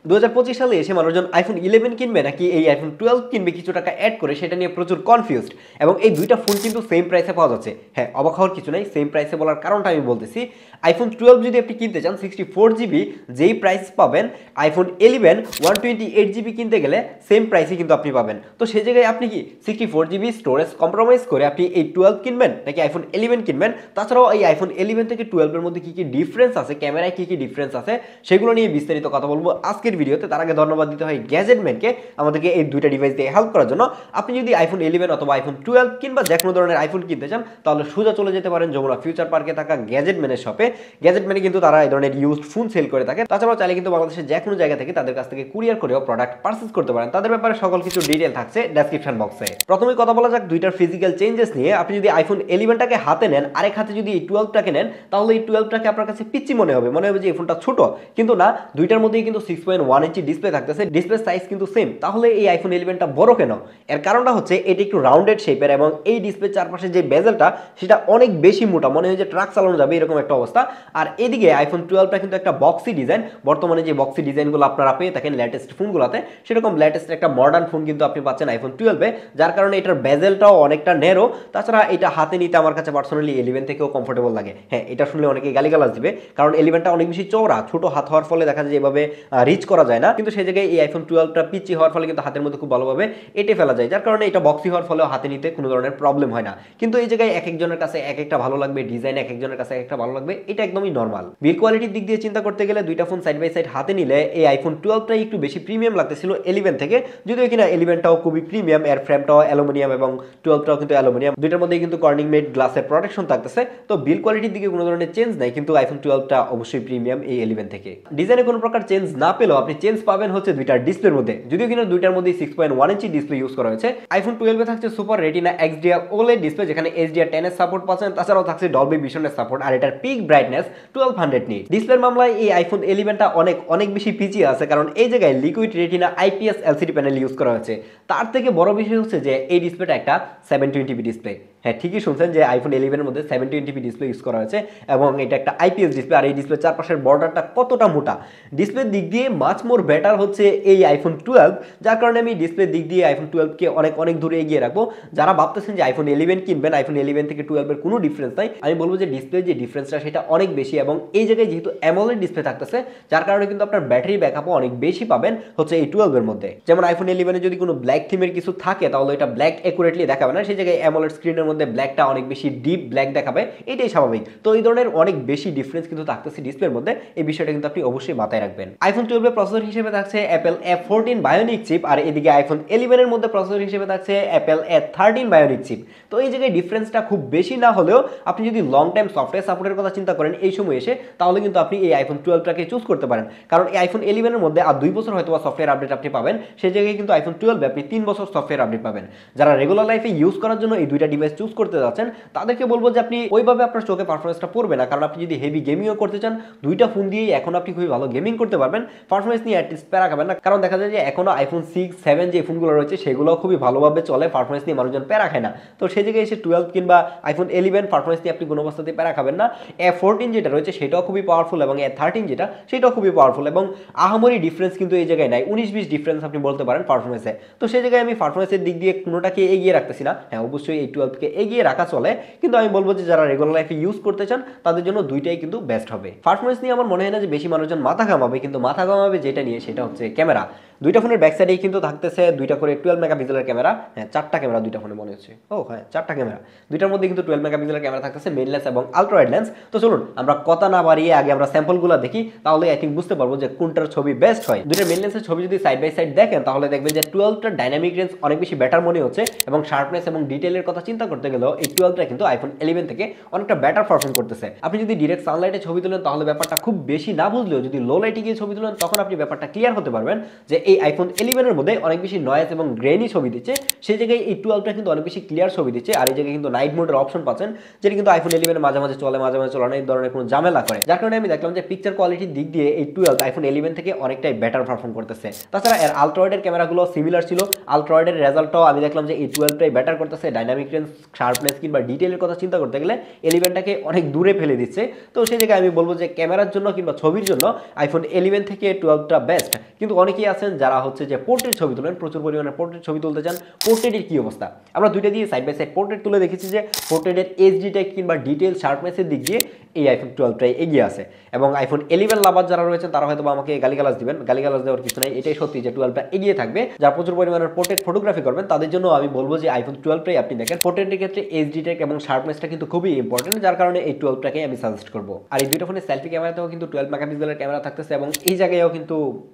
2025 সালে এসে মানুষজন আইফোন 11 কিনবে নাকি এই আইফোন 12 কিনবে কিছু টাকা অ্যাড করে, সেটা নিয়ে প্রচুর কনফিউজড। এবং এই দুইটা ফোন কিন্তু সেম প্রাইসে পাওয়া যাচ্ছে। হ্যাঁ, অবাক হওয়ার কিছু নাই, সেম প্রাইসে বলার কারণটা আমি বলতেছি। আইফোন 12 যদি আপনি কিনতে চান 64 জিবি যেই প্রাইস পাবেন, আইফোন 11 128 জিবি কিনতে গেলে সেম প্রাইসে কিন্তু আপনি পাবেন। তো সেই জায়গায় আপনি কি 64 জিবি স্টোরেজ কম্প্রোমাইজ করে আপনি এই 12 কিনবেন নাকি আইফোন 11 কিনবেন? তাছাড়াও এই আইফোন 11 থেকে 12 এর মধ্যে কি কি ডিফারেন্স আছে, ক্যামেরায় কি কি ডিফারেন্স আছে, সেগুলো নিয়ে বিস্তারিত কথা বলবো আজকের ভিডিওতে। তার আগে ধন্যবাদ দিতে হয় গ্যাজেটম্যানকে আমাদেরকে এই দুইটা ডিভাইস দিয়ে হেল্প করার জন্য। আপনি যদি আইফোন 11 অথবা আইফোন 12 কিংবা যে কোনো ধরনের আইফোন কিনতে চান, তাহলে সোজা চলে যেতে পারেন যমুনা ফিউচার পার্কে থাকা গ্যাজেটম্যানের শপে। গ্যাজেটম্যানে কিন্তু তারা এই ধরনের ইউজড ফোন সেল করে থাকে। তাছাড়াও চাইলে কিন্তু বাংলাদেশের যে কোনো জায়গা থেকে তাদের কাছ থেকে কুরিয়ার করেও প্রোডাক্ট পারচেজ করতে পারেন। তাদের ব্যাপারে সকল কিছু ডিটেল থাকছে ডেসক্রিপশন বক্সে। প্রথমে কথা বলা যাক দুইটার ফিজিক্যাল চেঞ্জেস নিয়ে। আপনি যদি আইফোন 11টাকে হাতে নেন, আরেক হাতে যদি এই 12টাকে নেন, তাহলে এই 12টাকে আপনার কাছে পিচ্ছি মনে হবে যে এই ফোনটা ছোট। কিন্তু না, দুইটার মধ্যেই কিন্তু 6.1 ইঞ্চি ডিসপ্লে থাকতেছে, ডিসপ্লে সাইজ কিন্তু সেম। তাহলে এই আইফোন 11টা বড় কেন? এর কারণটা হচ্ছে এটি একটু রাউন্ডেড শেপের এবং এই ডিসপ্লে চারপাশে যে বেজেলটা সেটা অনেক বেশি মোটা, মনে হয় যে ট্রাক চালানো যাবে এরকম একটা অবস্থা। আর এদিকে আইফোন 12টা কিন্তু একটা বক্সি ডিজাইন। বর্তমানে যে বক্সি ডিজাইনগুলো আপনারা পেয়ে থাকেন লেটেস্ট ফোনগুলোতে, সেরকম লেটেস্ট একটা মডার্ন ফোন কিন্তু আপনি পাচ্ছেন আইফোন 12-এ, যার কারণে এটার বেজেলটাও অনেকটা ন্যারো। তাছাড়া এটা হাতে নিতে আমার কাছে পার্সোনালি 11 থেকেও কমফোর্টেবল লাগে। হ্যাঁ, এটা শুনলে অনেকে গালিগালাজ দিবে, কারণ 11টা অনেক বেশি চওড়া, ছোট হাত হওয়ার ফলে দেখা যায় এভাবে রিচ করা যায় না। কিন্তু সেই জায়গায় এই আইফোন 12টা পিচি হওয়ার ফলে কিন্তু হাতের মধ্যে খুব ভালোভাবে এঁটে ফেলা যায়, যার কারণে এটা বক্সি হওয়ার ফলেও হাতে নিতে কোনো ধরনের প্রবলেম হয় না। কিন্তু এই জায়গায় এক একজনের কাছে এক একটা ভালো লাগবে, ডিজাইন এক একজনের কাছে এক একটা ভালো লাগবে, এটা একদমই নর্মাল। বিল কোয়ালিটির দিক দিয়ে চিন্তা করতে গেলে দুইটা ফোন সাইড বাই সাইড হাতে নিলে এই আইফোন 12টাই একটু বেশি প্রিমিয়াম লাগতেছিল 11 থেকে, যদিও কিনা 11টাও খুবই প্রিমিয়াম, এর ফ্রেমটাও অ্যালুমিনিয়াম এবং 12টাও কিন্তু অ্যালুমিনিয়াম। দুইটার মধ্যেই কিন্তু কর্নিং মেড গ্লাসের প্রোটেকশন থাকতেছে। তো বিল কোয়ালিটির দিকে কোনো ধরনের চেঞ্জ নাই, কিন্তু আইফোন 12টা অবশ্যই প্রিমিয়াম এই 11 থেকে। ডিজাইনে কোনো প্রকার চেঞ্জ না পেলেও আপনি চেঞ্জ পাবেন হচ্ছে দুইটার ডিসপ্লের মধ্যে, যদিও কিনা দুইটার মধ্যে 6.1 ইঞ্চি ডিসপ্লে ইউজ করা হয়েছে। আইফোন 12 থাকছে super retina XDR OLED display, যেখানে HDR10 এর সাপোর্ট পাচ্ছেন। তাছাড়াও থাকছে ডলবি ভিশনের সাপোর্ট, আর এটার পিক ব্রাইটনেস 1200 নিট। ডিসপ্লের মামলায় এই আইফোন 11টা অনেক বেশি পিছিয়ে আছে, কারণ এই জায়গায় liquid retina IPS LCD panel use করা হয়েছে। তার থেকে বড় বিষয় হচ্ছে যে এই ডিসপ্লেটা একটা 720p ডিসপ্লে। হ্যাঁ, ঠিকই শুনছেন যে আইফোন 11 এর মধ্যে 720p ডিসপ্লে ইউজ করা হয়েছে এবং এটা একটা IPS ডিসপ্লে। আর এই ডিসপ্লে চারপাশের বর্ডারটা কতটা মোটা, ডিসপ্লের দিক দিয়ে মাচ মোর বেটার হচ্ছে এই আইফোন 12, যার কারণে আমি ডিসপ্লের দিক দিয়ে আইফোন 12কে অনেক দূরে এগিয়ে রাখবো। যারা ভাবতেছেন যে আইফোন 11 কিনবেন, আইফোন 11 থেকে 12 এর কোনো ডিফারেন্স নাই, আমি বলবো যে ডিসপ্লের যে ডিফারেন্সটা সেটা অনেক বেশি। এবং এই জায়গায় যেহেতু অ্যামোলেড ডিসপ্লে থাকতেছে, যার কারণে কিন্তু আপনার ব্যাটারি ব্যাকআপও অনেক বেশি পাবেন হচ্ছে এই 12 এর মধ্যে। যেমন আইফোন 11 এ যদি কোনো ব্ল্যাক থিমের কিছু থাকে, তাহলে এটা ব্ল্যাক অ্যাকুরেটলি দেখাবে না, সেই জায়গায় অ্যামোলেড স্ক্রিনের মধ্যে ব্ল্যাকটা অনেক বেশি ডিপ ব্ল্যাক দেখাবে, এটাই স্বাভাবিক। তো এই ধরনের অনেক বেশি ডিফারেন্স কিন্তু থাকতেছে ডিসপ্লের মধ্যে, এই বিষয়টা কিন্তু আপনি অবশ্যই মাথায় রাখবেন। আইফোন 12 এর প্রসেসর হিসেবে থাকছে অ্যাপল A14 বায়োনিক চিপ, আর এদিকে আইফোন 11 এর মধ্যে প্রসেসর হিসেবে থাকছে অ্যাপল A13 বায়োনিক চিপ। তো এই জায়গায় ডিফারেন্সটা খুব বেশি না হলেও আপনি যদি লং টাইম সফটওয়্যার সাপোর্টের কথা চিন্তা করেন এই সময় এসে, তাহলে কিন্তু আপনি এই আইফোন 12টাকে চুজ করতে পারেন। কারণ এই আইফোন 11 এর মধ্যে আর 2 বছর হয়তো সফটওয়্যার আপডেট আপনি পাবেন, সেই জায়গায় কিন্তু আইফোন 12 আপনি 3 বছর সফটওয়্যার আপডেট পাবেন। যারা রেগুলার লাইফে ইউজ করার জন্য এই দুইটা ডিভাইস চুজ করতে যাচ্ছেন, তাদেরকে বলবো যে আপনি ওইভাবে আপনার চোখে পারফরমেন্সটা পড়বে না, কারণ আপনি যদি হেভি গেমিংও করতে চান, দুইটা ফোন দিয়েই এখন আপনি খুবই ভালো গেমিং করতে পারবেন। পারফরমেন্স নিয়ে অ্যাটলিস্ট প্যারা খাবেন না, কারণ দেখা যায় যে এখনো আইফোন 6, 7 যে ফোনগুলো রয়েছে সেগুলো খুবই ভালোভাবে চলে, পারফরমেন্স নিয়ে মানুষজন প্যারা খায় না। তো সেই জায়গায় এসে 12 কিংবা আইফোন 11 পারফরমেন্স নিয়ে আপনি কোনো অবস্থাতেই প্যারা খাবেন না। A14 যেটা রয়েছে সেটাও খুবই পাওয়ারফুল এবং A13 যেটা সেটাও খুবই পাওয়ারফুল, এবং আহামরি ডিফারেন্স কিন্তু এই জায়গায় নাই, 19-20 ডিফারেন্স আপনি বলতে পারেন পারফরমেন্সে। তো সেই জায়গায় আমি পারফরমেন্সের দিক দিয়ে কোনোটাকে এগিয়ে রাখতেছি না। হ্যাঁ, অবশ্যই এই 12কে এগিয়ে রাখা চলে, কিন্তু আমি বলবো যে যারা রেগুলার লাইফে ইউজ করতে চান তাদের জন্য দুইটাই কিন্তু বেস্ট হবে। পারফরমেন্স নিয়ে আমার মনে হয় না যে বেশি মানুষজন মাথা ঘামাবে, কিন্তু মাথা ঘামাবে যেটা নিয়ে সেটা হচ্ছে ক্যামেরা। দুইটা ফোনের ব্যাক সাইডেই কিন্তু থাকতেছে দুইটা করে 12 মেগাপিক্সেলের ক্যামেরা। হ্যাঁ, 4টা ক্যামেরা দুইটা ফোনে মনে হচ্ছে। ও হ্যাঁ, 4টা ক্যামেরা, দুইটার মধ্যে কিন্তু 12 মেগাপিক্সেলের ক্যামেরা থাকতেছে, মেইন লেন্স এবং আলট্রা ওয়াইড লেন্স। তো চলুন আমরা কথা না বাড়িয়ে আগে আমরা স্যাম্পলগুলো দেখি, তাহলে আই থিঙ্ক বুঝতে পারবো যে কোনটার ছবি বেস্ট হয়। দুইটা মেইন লেন্সের ছবি যদি সাইড বাই সাইড দেখেন, তাহলে দেখবেন যে 12টার ডাইনামিক রেঞ্জ অনেক বেশি বেটার মনে হচ্ছে, এবং শার্পনেস এবং ডিটেইলের কথা চিন্তা করতে গেলেও এই 12টা কিন্তু আইফোন 11 থেকে অনেকটা বেটার পারফর্ম করতেছে। আপনি যদি ডিরেক্ট সানলাইটে ছবি তুলেন, তাহলে ব্যাপারটা খুব বেশি না বুঝলেও যদি লো লাইটে গিয়ে ছবি তুলেন, তখন আপনি ব্যাপারটা ক্লিয়ার হতে পারবেন যে এই আইফোন 11 এর মধ্যে অনেক বেশি নয়েজ এবং গ্রেনি ছবি দিচ্ছে, সেই জায়গায় এই 12টা কিন্তু অনেক বেশি ক্লিয়ার ছবি দিচ্ছে। আর এই জায়গায় কিন্তু নাইট মোডের অপশন পাচ্ছেন, যেটা কিন্তু আইফোন 11 মাঝে মাঝে চলে, মাঝে মাঝে চলে না, এই ধরনের কোনো ঝামেলা করে, যার কারণে আমি দেখলাম যে পিকচার কোয়ালিটির দিক দিয়ে এই 12 আইফোন 11 থেকে অনেকটাই বেটার পারফর্ম করতেছে। তাছাড়া এর আলট্রা ওয়াইডের ক্যামেরাগুলো সিমিলার ছিল, আলট্রা ওয়াইডের রেজাল্টটাও আমি দেখলাম যে এই 12টাই বেটার করতেছে। ডাইনামিক রেঞ্জ, শার্পনেস কিংবা ডিটেইলের কথা চিন্তা করতে গেলে 11টাকে অনেক দূরে ফেলে দিচ্ছে। তো সেই জায়গায় আমি বলবো যে ক্যামেরার জন্য কিংবা ছবির জন্য আইফোন 11 থেকে 12টা বেস্ট। কিন্তু অনেকেই আছেন যারা হচ্ছে যে পোর্ট্রেট ছবি তোলেন, প্রচুর পরিমাণে পোর্ট্রেট ছবি তুলতে চান। পোর্ট্রেটের কি অবস্থা? আমরা দুইটা দিয়ে সাইড বাই সাইড পোর্ট্রেট তুলে দেখেছি যে পোর্ট্রেটের এইচডি টেক কিংবা ডিটেল শার্পনেসের দিক দিয়ে এই আইফোন 12টাই এগিয়ে আছে। এবং আইফোন 11 লাভার যারা রয়েছেন তারা হয়তো আমাকে গালিগালাজ দিবেন, গালিগালাজ দেওয়ার কিছু নাই, এটাই সত্যি যে 12টা এগিয়ে থাকবে। যারা প্রচুর পরিমাণের পোর্ট্রেট ফটোগ্রাফি করবেন তাদের জন্য আমি বলবো যে আইফোন 12টাই আপনি দেখেন। পোর্ট্রেটের ক্ষেত্রে এইচডি টেক এবং শার্পনেসটা কিন্তু খুবই ইম্পর্টেন্ট, যার কারণে এই 12টাকে আমি সাজেস্ট করবো। আর এই দুইটা ফোনের সেলফি ক্যামেরাতেও কিন্তু 12 মেগাপিক্সেলের ক্যামেরা থাকতেছে এবং এই জায়গায়ও কিন্তু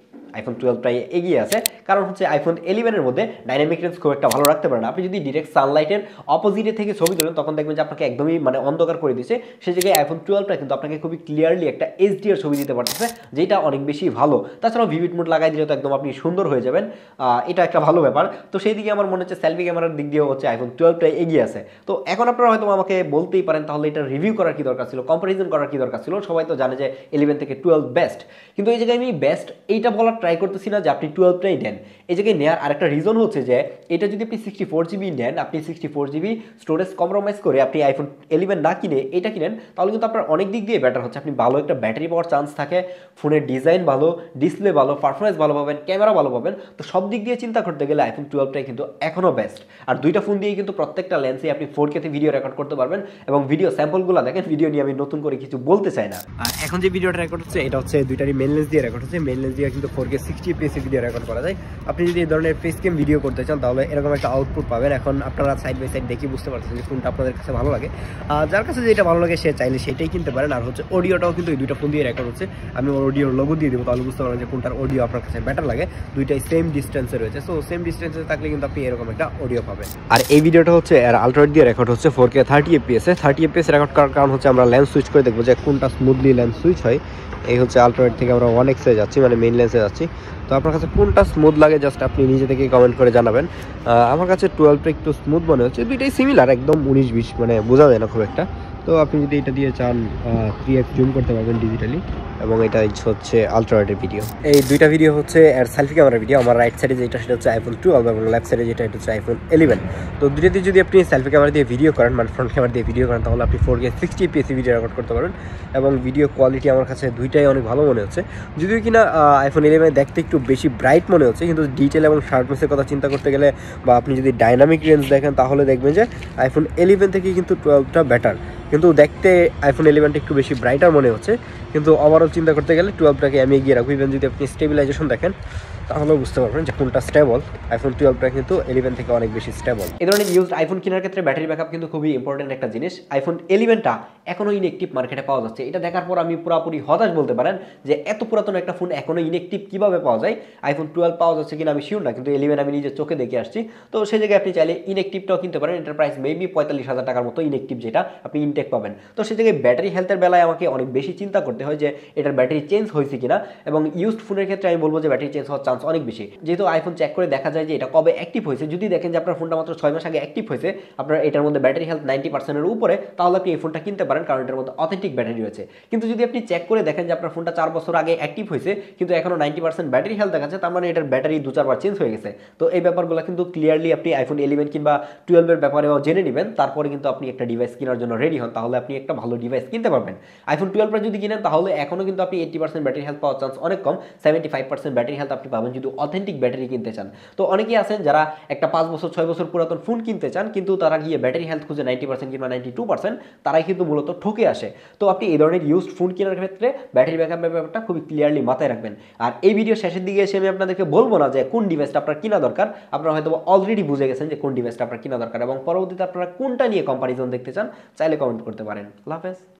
আইফোন 12টাই এগিয়ে আছে। কারণ হচ্ছে আইফোন 11 মধ্যে ডাইনামিক রেঞ্জ খুব একটা ভালো রাখতে পারে না। আপনি যদি ডিরেক্ট সানলাইটের অপোজিটে থেকে ছবি তোলেন তখন দেখবেন যে আপনাকে একদমই মানে অন্ধকার করে দিচ্ছে। সেই জায়গায় আইফোন 12টা কিন্তু আপনাকে খুবই ক্লিয়ারলি একটা এইচডিআর ছবি দিতে পারতেছে, যেটা অনেক বেশি ভালো। তাছাড়াও ভিভিড মোড লাগাই দিলে তো একদম আপনি সুন্দর হয়ে যাবেন, এটা একটা ভালো ব্যাপার। তো সেই দিকে আমার মনে হচ্ছে সেলফি ক্যামেরার দিক দিয়েও হচ্ছে আইফোন 12টাই এগিয়ে আছে। তো এখন আপনারা হয়তো আমাকে বলতেই পারেন তাহলে এটা রিভিউ করার কি দরকার ছিল, কম্পারিজন করার কি দরকার ছিল? সবাই তো জানে যে 11 থেকে 12 বেস্ট, কিন্তু এই জায়গায় আমি বেস্ট এইটা বলার ট্রাই করতেছি না যে আপনি 12টাই নেন। এই জায়গায় নেওয়ার আরেকটা রিজন হচ্ছে যে এটা যদি আপনি 64GB নেন, আপনি 64GB স্টোরেজ কম্প্রোমাইজ করে আপনি আইফোন 11 না কিনে এটা কিনেন, তাহলে কিন্তু আপনার অনেক দিক দিয়ে বেটার হচ্ছে। আপনি ভালো একটা ব্যাটারি পাওয়ার চান্স থাকে, ফোনের ডিজাইন ভালো, ডিসপ্লে ভালো, পারফরমেন্স ভালো পাবেন, ক্যামেরা ভালো পাবেন। তো সব দিক দিয়ে চিন্তা করতে গেলে আইফোন 12টাই কিন্তু এখনও বেস্ট। আর দুইটা ফোন দিয়ে কিন্তু প্রত্যেকটা লেন্সে আপনি 4K তে ভিডিও রেকর্ড করতে পারবেন। এবং ভিডিও স্যাম্পলগুলো দেখেন, ভিডিও নিয়ে আমি নতুন করে কিছু বলতে চাই না। আর এখন যে ভিডিওটা রেকর্ড হচ্ছে এটা হচ্ছে দুইটারই মেন লেন্স দিয়ে রেকর্ড হচ্ছে। মেন লেন্স দিয়ে কিন্তু 4K 60 fps ভিডিও রেকর্ড করা যায়। আপনি যদি এই ধরনের ফেস ক্যাম ভিডিও করতে চান তাহলে এরকম একটা আউটপুট পাবেন। এখন আপনারা সাইড বাই সাইড দেখে বুঝতে পারছেন যে কোনটা আপনাদের কাছে ভালো লাগে। যার কাছে যেটা ভালো লাগে সে চাইলে সেটাই কিনতে পারেন। আর হচ্ছে অডিওটাও কিন্তু এই দুইটা ফোন দিয়ে রেকর্ড হচ্ছে। আমি অডিওর লোগো দিয়ে দেবো, তাহলে বুঝতে পারবেন যে কোনটার অডিও আপনার কাছে বেটার লাগে। দুইটাই সেম ডিস্টেন্সে রয়েছে, সো সেম ডিস্টেন্সে থাকলে কিন্তু আপনি এরকম একটা অডিও পাবেন। আর এই ভিডিওটা হচ্ছে এর আলট্রাওয়াইড দিয়ে রেকর্ড হচ্ছে 4K 30 fps এ। 30 fps রেকর্ড করার কারণ হচ্ছে আমরা লেন্স সুইচ করে দেখবো যে কোনটা স্মুথলি লেন্স সুইচ হয়। এই হচ্ছে আলট্রাওয়াইড থেকে আমরা 1x এ যাচ্ছি, মানে মেইন লেন্সে যাচ্ছি। তো আপনার কাছে কোনটা স্মুথ লাগে জাস্ট আপনি নিজে থেকে কমেন্ট করে জানাবেন। আমার কাছে 12টা একটু স্মুথ মনে হচ্ছে, দুইটাই সিমিলার, একদম 19-20 মানে বোঝা যায় না খুব একটা। তো আপনি যদি এটা দিয়ে চান 3x জুম করতে পারবেন ডিজিটালি। এবং এটা হচ্ছে আলট্রাওয়াইডের ভিডিও। এই দুইটা ভিডিও হচ্ছে এর সেলফি ক্যামেরার ভিডিও। আমার রাইট সাইডে যেটা সেটা হচ্ছে আইফোন 12 এবং লেফট সাইডে যেটা এটা হচ্ছে আইফোন 11। তো দুইটাতে যদি আপনি সেলফি ক্যামেরা দিয়ে ভিডিও করেন, মানে ফ্রন্ট ক্যামেরা দিয়ে ভিডিও করেন, তাহলে আপনি 4K 60 fps ভিডিও রেকর্ড করতে পারবেন। এবং ভিডিও কোয়ালিটি আমার কাছে দুইটাই অনেক ভালো মনে হচ্ছে। যদিও কিনা আইফোন 11 দেখতে একটু বেশি ব্রাইট মনে হচ্ছে, কিন্তু ডিটেল এবং শার্পনেসের কথা চিন্তা করতে গেলে বা আপনি যদি ডাইনামিক রেঞ্জ দেখেন তাহলে দেখবেন যে আইফোন 11 থেকে কিন্তু 12টা বেটার। কিন্তু দেখতে আইফোন 11টা একটু বেশি ব্রাইটার মনে হচ্ছে, কিন্তু ওভারঅল চিন্তা করতে গেলে 12টাকে আমি এগিয়ে রাখবো। ইভেন যদি আপনি স্টেবিলাইজেশন দেখেন তাহলেও বুঝতে পারবেন যে কোনটা স্টেবল। আইফোন 12টা কিন্তু 11 থেকে অনেক বেশি স্টেবল। এই ধরনের ইউজড আইফোন কেনার ক্ষেত্রে ব্যাটারি ব্যাকআপ কিন্তু খুবই ইম্পর্টেন্ট একটা জিনিস। আইফোন 11টা এখনও ইনএক্টিভ মার্কেটে পাওয়া যাচ্ছে। এটা দেখার পর আমি পুরোপুরি হতাশ বলতে পারেন যে এত পুরাতন একটা ফোন এখনও ইনএক্টিভ কীভাবে পাওয়া যায়। আইফোন 12 পাওয়া যাচ্ছে কিনা আমি শিওর না, কিন্তু 11 আমি নিজের চোখে দেখে আসছি। তো সেই জায়গায় আপনি চাইলে ইনএক্টিভটাও কিনতে পারেন। এটার প্রাইস মেবি 45,000 টাকার মতো ইনএক্টিভ, যেটা আপনি ইনটেক পাবেন। তো সেই জায়গায় ব্যাটারি হেলথের বেলায় আমাকে অনেক বেশি চিন্তা করতে হয় যে এটার ব্যাটারি চেঞ্জ হয়েছে কিনা। এবং ইউজড ফোনের ক্ষেত্রে আমি বলবো যে ব্যাটারি চেঞ্জ হওয়ার চান্স অনেক বেশি, যেহেতু আইফোন চেক করে দেখা যায় যে এটা কবে অ্যাক্টিভ হয়েছে। যদি দেখেন যে আপনার ফোনটা মাত্র 6 মাস আগে অ্যাক্টিভ হয়েছে, আপনার এটার মধ্যে ব্যাটারি হেলথ 90%-এর উপরে, তাহলে আপনি এই ফোনটা কিনতে পারেন, কারণ এটার মধ্যে অথেন্টিক ব্যাটারি রয়েছে। কিন্তু যদি আপনি চেক করে দেখেন যে আপনার ফোনটা 4 বছর আগে অ্যাক্টিভ হয়েছে কিন্তু এখনো 90% ব্যাটারি হেলথ দেখাচ্ছে, তার মানে এটার ব্যাটারি 2-4 বার চেঞ্জ হয়ে গেছে। তো এই ব্যাপারগুলো কিন্তু ক্লিয়ারলি আপনি আইফোন 11 কিংবা 12 এর ব্যাপারেও জেনে নেবেন, তারপরে কিন্তু আপনি একটা ডিভাইস কেনার জন্য রেডি হন, তাহলে আপনি একটা ভালো ডিভাইস কিনতে পারবেন। আইফোন 12 যদি কিনেন তাহলে এখনো কিন্তু আপনি 80% ব্যাটারি হেলথ পাওয়ার চান্স অনেক কম। 75% ব্যাটারি হেলথ আপনি পাবেন যদি অথেন্টিক ব্যাটারি কিনতে চান। তো অনেকেই আছেন যারা একটা 5 বছর 6 বছর পুরাতন ফোন কিনতে চান, কিন্তু তারা গিয়ে ব্যাটারি হেলথ খুঁজে 90% কিংবা 92%, তারাই কিন্তু মূলত ঠকে আসে। তো আপনি এই ধরনের ইউজড ফোন কেনার ক্ষেত্রে ব্যাটারি ব্যাকআপের ব্যাপারটা খুবই ক্লিয়ারলি মাথায় রাখবেন। আর এই ভিডিও শেষের দিকে এসে আমি আপনাদেরকে বলবো না যে কোন ডিভাইসটা আপনার কিনা দরকার। আপনারা হয়তো অলরেডি বুঝে গেছেন যে কোন ডিভাইসটা আপনার কিনা দরকার, এবং পরবর্তীতে আপনারা কোনটা নিয়ে কম্পারিজন দেখতে চান চাইলে কমেন্ট করতে পারেন। আল্লাহ হাফেজ।